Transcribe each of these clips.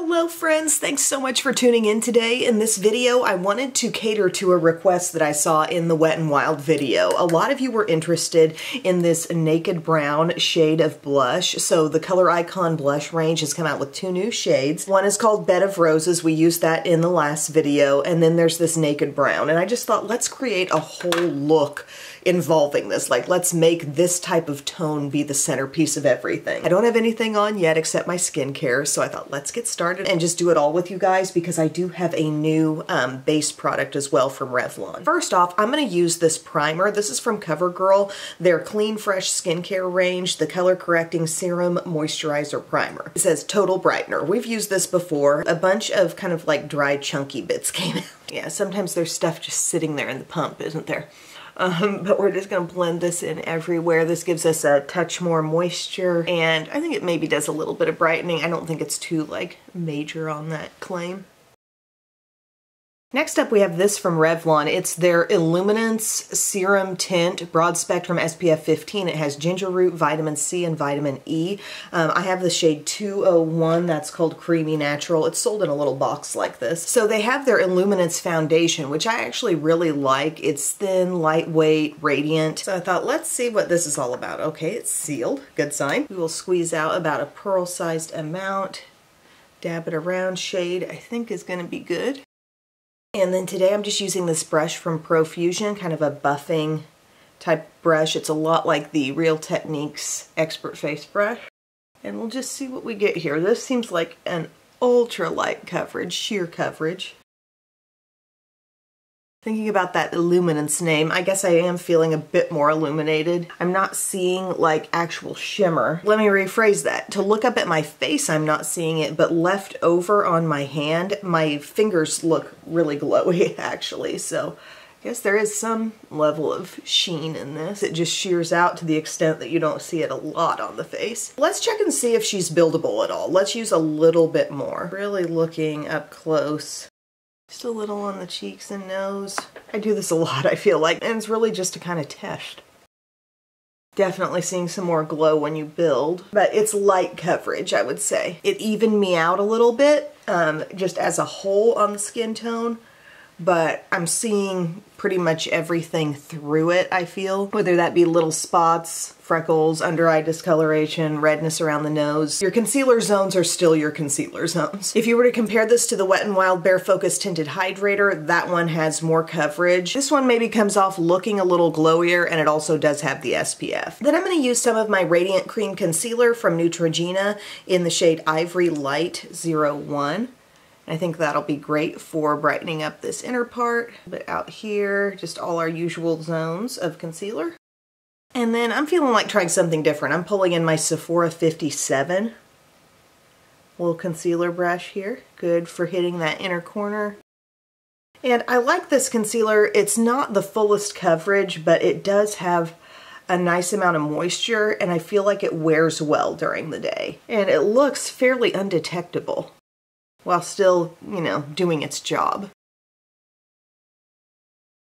Hello friends, thanks so much for tuning in today. In this video, I wanted to cater to a request that I saw in the Wet n Wild video. A lot of you were interested in this naked brown shade of blush. So the Color Icon blush range has come out with two new shades. One is called Bed of Roses. We used that in the last video. And then there's this naked brown. And I just thought, let's create a whole look involving this. Like, let's make this type of tone be the centerpiece of everything. I don't have anything on yet except my skincare, so I thought let's get started and just do it all with you guys because I do have a new base product as well from Revlon. First off, I'm going to use this primer. This is from CoverGirl, their Clean Fresh Skincare range, the Color Correcting Serum Moisturizer Primer. It says Total Brightener. We've used this before. A bunch of kind of like dry chunky bits came out. Yeah, sometimes there's stuff just sitting there in the pump, isn't there? But we're just going to blend this in everywhere. This gives us a touch more moisture, and I think it maybe does a little bit of brightening. I don't think it's too like major on that claim. Next up we have this from Revlon. It's their Illuminance Serum Tint Broad Spectrum SPF 15. It has ginger root, vitamin C, and vitamin E. I have the shade 201. That's called Creamy Natural. It's sold in a little box like this. So they have their Illuminance foundation, which I actually really like. It's thin, lightweight, radiant. So I thought, let's see what this is all about. Okay, it's sealed. Good sign. We will squeeze out about a pearl-sized amount. Dab it around. Shade, I think, is going to be good. And then today I'm just using this brush from Profusion, kind of a buffing type brush. It's a lot like the Real Techniques Expert Face brush. And we'll just see what we get here. This seems like an ultra light coverage, sheer coverage. Thinking about that Illuminance name, I guess I am feeling a bit more illuminated. I'm not seeing like actual shimmer. Let me rephrase that. To look up at my face, I'm not seeing it, but left over on my hand, my fingers look really glowy actually. So I guess there is some level of sheen in this. It just shears out to the extent that you don't see it a lot on the face. Let's check and see if she's buildable at all. Let's use a little bit more. Really looking up close. Just a little on the cheeks and nose. I do this a lot, I feel like, and it's really just to kind of test. Definitely seeing some more glow when you build, but it's light coverage, I would say. It evened me out a little bit, just as a whole on the skin tone, but I'm seeing pretty much everything through it, I feel. Whether that be little spots, freckles, under eye discoloration, redness around the nose. Your concealer zones are still your concealer zones. If you were to compare this to the Wet n Wild Bare Focus Tinted Hydrator, that one has more coverage. This one maybe comes off looking a little glowier, and it also does have the SPF. Then I'm going to use some of my Radiant Cream Concealer from Neutrogena in the shade Ivory Light 01. I think that'll be great for brightening up this inner part. But out here, just all our usual zones of concealer. And then I'm feeling like trying something different. I'm pulling in my Sephora 57 little concealer brush here. Good for hitting that inner corner. And I like this concealer. It's not the fullest coverage, but it does have a nice amount of moisture, and I feel like it wears well during the day. And it looks fairly undetectable, while still, you know, doing its job.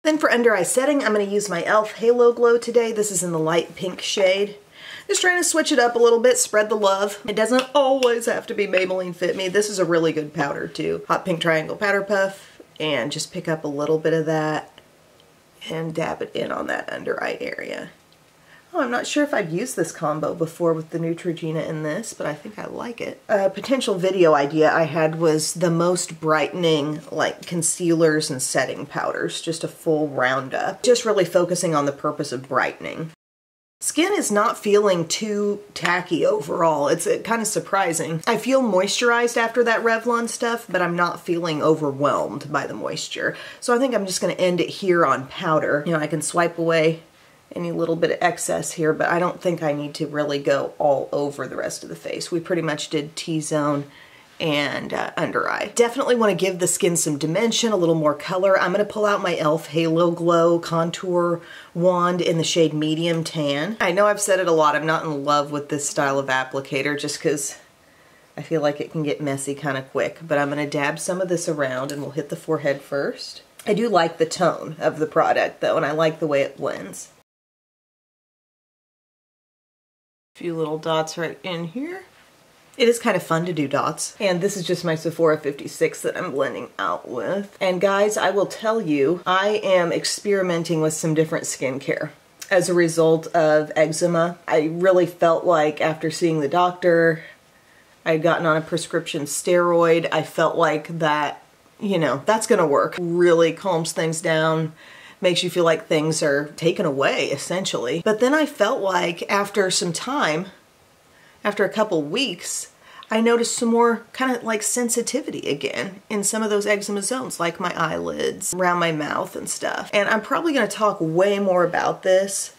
Then for under eye setting, I'm going to use my e.l.f. Halo Glow today. This is in the light pink shade. Just trying to switch it up a little bit, spread the love. It doesn't always have to be Maybelline Fit Me. This is a really good powder too. Hot Pink Triangle Powder Puff, and just pick up a little bit of that and dab it in on that under eye area. Oh, I'm not sure if I've used this combo before with the Neutrogena in this, but I think I like it. A potential video idea I had was the most brightening like concealers and setting powders, just a full roundup. Just really focusing on the purpose of brightening. Skin is not feeling too tacky overall. It's kind of surprising. I feel moisturized after that Revlon stuff, but I'm not feeling overwhelmed by the moisture. So I think I'm just going to end it here on powder. You know, I can swipe away any little bit of excess here, but I don't think I need to really go all over the rest of the face. We pretty much did T-zone and under eye. Definitely want to give the skin some dimension, a little more color. I'm going to pull out my e.l.f. Halo Glow Contour Wand in the shade Medium Tan. I know I've said it a lot, I'm not in love with this style of applicator just because I feel like it can get messy kind of quick, but I'm going to dab some of this around and we'll hit the forehead first. I do like the tone of the product though, and I like the way it blends. Few little dots right in here. It is kind of fun to do dots. And this is just my Sephora 56 that I'm blending out with. And guys, I will tell you, I am experimenting with some different skincare. As a result of eczema, I really felt like after seeing the doctor, I had gotten on a prescription steroid. I felt like that, you know, that's gonna work. Really calms things down, makes you feel like things are taken away, essentially. But then I felt like after some time, after a couple weeks, I noticed some more kind of like sensitivity again in some of those eczema zones, like my eyelids, around my mouth and stuff. And I'm probably gonna talk way more about this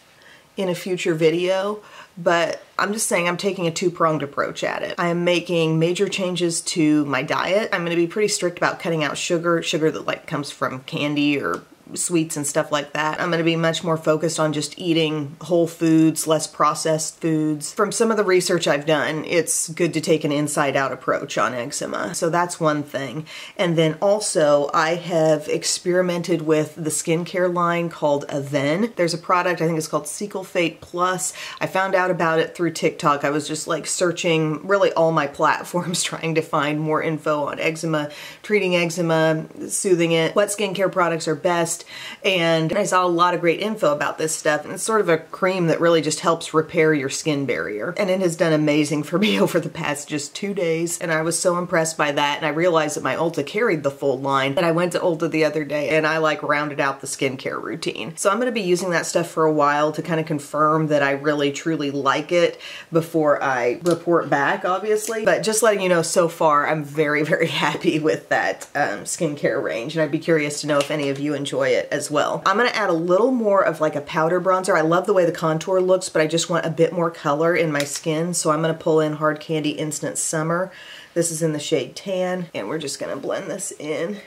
in a future video, but I'm just saying I'm taking a two-pronged approach at it. I am making major changes to my diet. I'm gonna be pretty strict about cutting out sugar that like comes from candy or sweets and stuff like that. I'm gonna be much more focused on just eating whole foods, less processed foods. From some of the research I've done, it's good to take an inside-out approach on eczema. So that's one thing. And then also, I have experimented with the skincare line called Aven. There's a product, I think it's called Sulfate Plus. I found out about it through TikTok. I was just like searching really all my platforms trying to find more info on eczema, treating eczema, soothing it, what skincare products are best. And I saw a lot of great info about this stuff, and it's sort of a cream that really just helps repair your skin barrier. And it has done amazing for me over the past just 2 days, and I was so impressed by that. And I realized that my Ulta carried the full line, and I went to Ulta the other day and I like rounded out the skincare routine. So I'm going to be using that stuff for a while to kind of confirm that I really truly like it before I report back, obviously. But just letting you know, so far I'm very, very happy with that skincare range, and I'd be curious to know if any of you enjoy it as well. I'm gonna add a little more of like a powder bronzer. I love the way the contour looks, but I just want a bit more color in my skin, so I'm gonna pull in Hard Candy Instant Summer. This is in the shade Tan, and we're just gonna blend this in.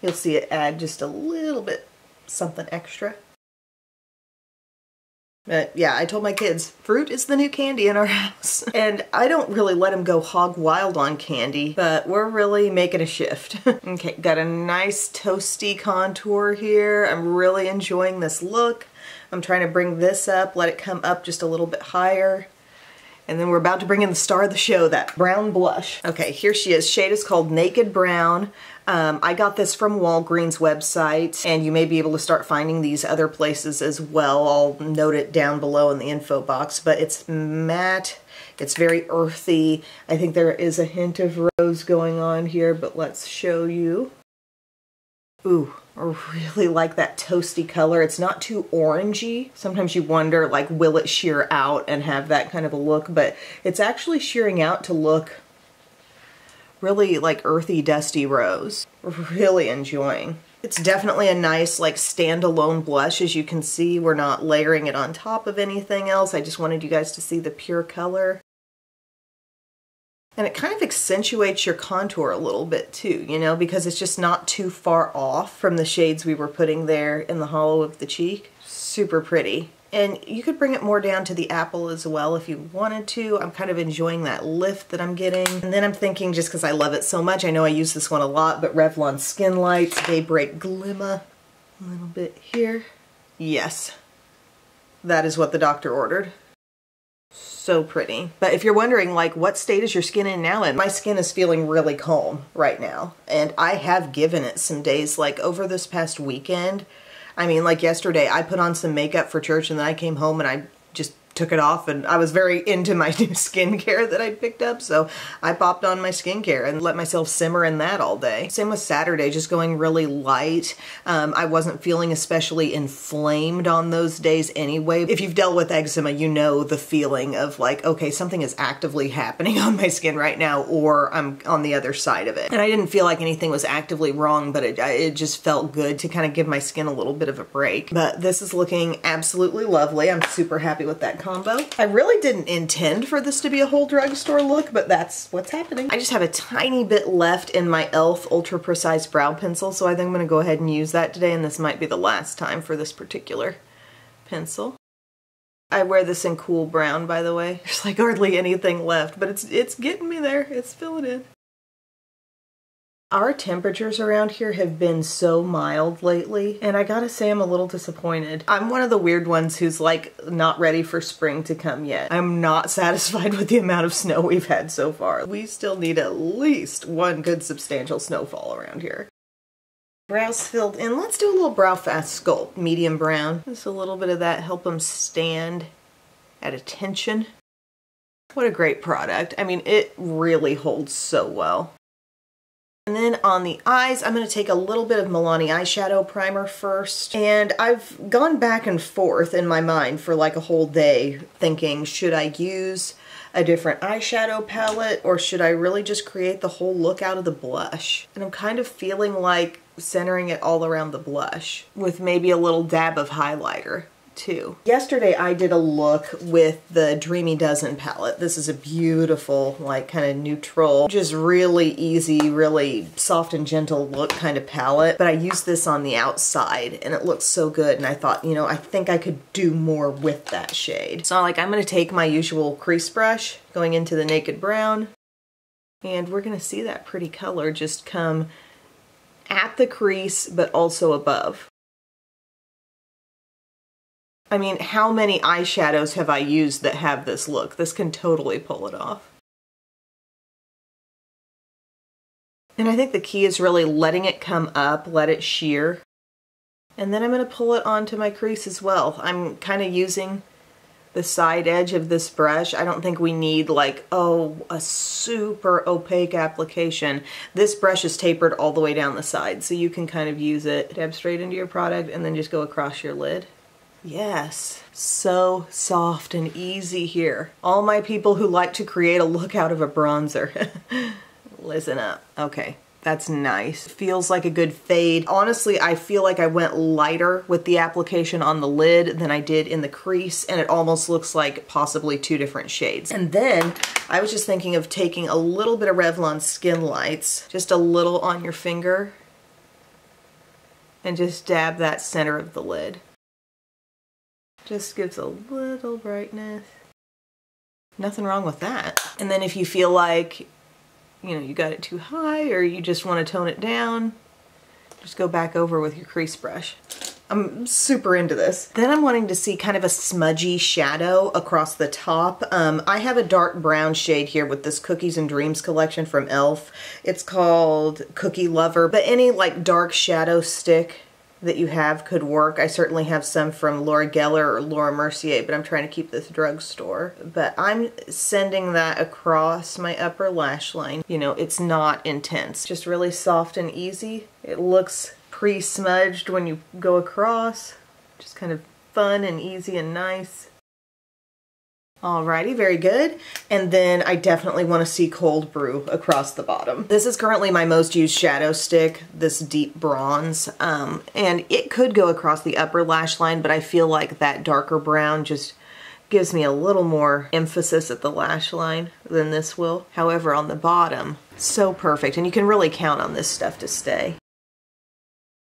You'll see it add just a little bit something extra. But yeah, I told my kids, fruit is the new candy in our house. And I don't really let them go hog wild on candy, but we're really making a shift. Okay, got a nice toasty contour here. I'm really enjoying this look. I'm trying to bring this up, let it come up just a little bit higher. And then we're about to bring in the star of the show, that brown blush. Okay, here she is. Shade is called Naked Brown. I got this from Walgreens website, and you may be able to start finding these other places as well. I'll note it down below in the info box, but it's matte. It's very earthy. I think there is a hint of rose going on here, but let's show you. Ooh, I really like that toasty color. It's not too orangey. Sometimes you wonder, like, will it sheer out and have that kind of a look, but it's actually shearing out to look really like earthy, dusty rose. Really enjoying. It's definitely a nice, like, standalone blush. As you can see, we're not layering it on top of anything else. I just wanted you guys to see the pure color. And it kind of accentuates your contour a little bit too, you know, because it's just not too far off from the shades we were putting there in the hollow of the cheek. Super pretty. And you could bring it more down to the apple as well if you wanted to. I'm kind of enjoying that lift that I'm getting. And then I'm thinking, just because I love it so much, I know I use this one a lot, but Revlon Skin Lights Daybreak Glimmer. A little bit here. Yes, that is what the doctor ordered. So pretty. But if you're wondering, like, what state is your skin in now? And my skin is feeling really calm right now. And I have given it some days, like over this past weekend. I mean, like yesterday, I put on some makeup for church and then I came home and I just took it off, and I was very into my new skincare that I picked up, so I popped on my skincare and let myself simmer in that all day. Same with Saturday, just going really light. I wasn't feeling especially inflamed on those days anyway. If you've dealt with eczema, you know the feeling of like, okay, something is actively happening on my skin right now, or I'm on the other side of it. And I didn't feel like anything was actively wrong, but it just felt good to kind of give my skin a little bit of a break. But this is looking absolutely lovely. I'm super happy with that combo. I really didn't intend for this to be a whole drugstore look, but that's what's happening. I just have a tiny bit left in my e.l.f. Ultra Precise Brow Pencil, so I think I'm gonna go ahead and use that today, and this might be the last time for this particular pencil. I wear this in cool brown, by the way. There's like hardly anything left, but it's getting me there. It's filling in. Our temperatures around here have been so mild lately, and I gotta say I'm a little disappointed. I'm one of the weird ones who's like not ready for spring to come yet. I'm not satisfied with the amount of snow we've had so far. We still need at least one good substantial snowfall around here. Brows filled in. Let's do a little brow fast sculpt. Medium brown. Just a little bit of that, help them stand at attention. What a great product. I mean, it really holds so well. And then on the eyes, I'm going to take a little bit of Milani eyeshadow primer first. And I've gone back and forth in my mind for like a whole day thinking, should I use a different eyeshadow palette or should I really just create the whole look out of the blush? And I'm kind of feeling like centering it all around the blush with maybe a little dab of highlighter too. Yesterday I did a look with the Dreamy Dozen palette. This is a beautiful, like kind of neutral, just really easy, really soft and gentle look kind of palette. But I used this on the outside and it looks so good. And I thought, you know, I think I could do more with that shade. So like I'm gonna take my usual crease brush going into the Naked Brown, and we're gonna see that pretty color just come at the crease, but also above. I mean, how many eyeshadows have I used that have this look? This can totally pull it off. And I think the key is really letting it come up, let it sheer. And then I'm going to pull it onto my crease as well. I'm kind of using the side edge of this brush. I don't think we need like, oh, a super opaque application. This brush is tapered all the way down the side, so you can kind of use it, dab straight into your product, and then just go across your lid. Yes, so soft and easy here. All my people who like to create a look out of a bronzer, listen up. Okay, that's nice. Feels like a good fade. Honestly, I feel like I went lighter with the application on the lid than I did in the crease, and it almost looks like possibly two different shades. And then I was just thinking of taking a little bit of Revlon Skin Lights, just a little on your finger, and just dab that center of the lid. Just gives a little brightness. Nothing wrong with that. And then if you feel like, you know, you got it too high or you just want to tone it down, just go back over with your crease brush. I'm super into this. Then I'm wanting to see kind of a smudgy shadow across the top. I have a dark brown shade here with this Cookies and Dreams collection from e.l.f. It's called Cookie Lover, but any like dark shadow stick that you have could work. I certainly have some from Laura Geller or Laura Mercier, but I'm trying to keep this drugstore. But I'm sending that across my upper lash line. You know, it's not intense, just really soft and easy. It looks pre-smudged when you go across, just kind of fun and easy and nice. Alrighty, very good. And then I definitely want to see Cold Brew across the bottom. This is currently my most used shadow stick, this deep bronze. And it could go across the upper lash line, but I feel like that darker brown just gives me a little more emphasis at the lash line than this will. However, on the bottom, so perfect. And you can really count on this stuff to stay.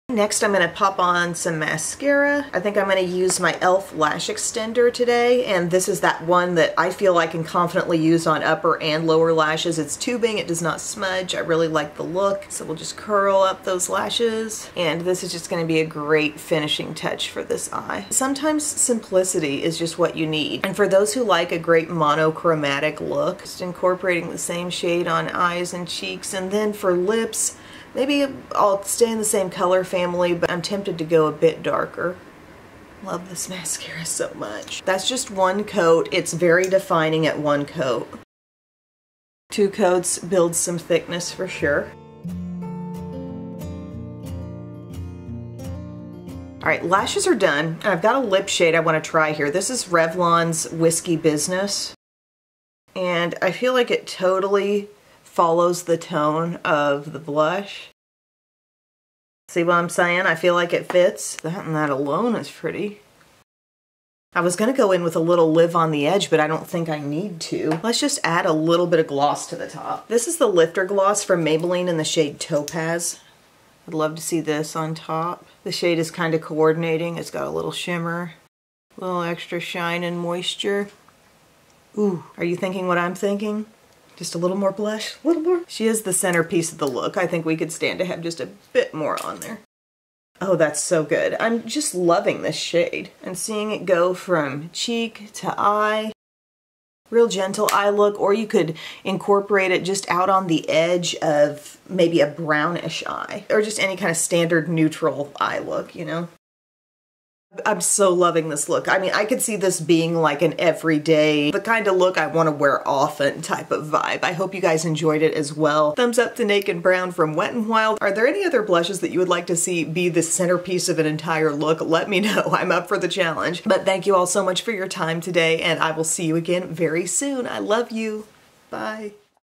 Next, I'm going to pop on some mascara. I think I'm going to use my e.l.f. lash extender today, and this is that one that I feel I can confidently use on upper and lower lashes. It's tubing, it does not smudge. I really like the look, so we'll just curl up those lashes, and this is just going to be a great finishing touch for this eye. Sometimes simplicity is just what you need, and for those who like a great monochromatic look, just incorporating the same shade on eyes and cheeks, and then for lips, maybe I'll stay in the same color family, but I'm tempted to go a bit darker. Love this mascara so much. That's just one coat. It's very defining at one coat. 2 coats builds some thickness for sure. Alright, lashes are done. I've got a lip shade I want to try here. This is Revlon's Whiskey Business. And I feel like it totally follows the tone of the blush. See what I'm saying? I feel like it fits. That and that alone is pretty. I was going to go in with a little live on the edge, but I don't think I need to. Let's just add a little bit of gloss to the top. This is the Lifter Gloss from Maybelline in the shade Topaz. I'd love to see this on top. The shade is kind of coordinating. It's got a little shimmer, a little extra shine and moisture. Ooh, are you thinking what I'm thinking? Just a little more blush, a little more. She is the centerpiece of the look. I think we could stand to have just a bit more on there. Oh, that's so good. I'm just loving this shade and seeing it go from cheek to eye. Real gentle eye look, or you could incorporate it just out on the edge of maybe a brownish eye, or just any kind of standard neutral eye look, you know? I'm so loving this look. I mean, I could see this being like an everyday, the kind of look I want to wear often type of vibe. I hope you guys enjoyed it as well. Thumbs up to Naked Brown from Wet n Wild. Are there any other blushes that you would like to see be the centerpiece of an entire look? Let me know. I'm up for the challenge. But thank you all so much for your time today, and I will see you again very soon. I love you. Bye.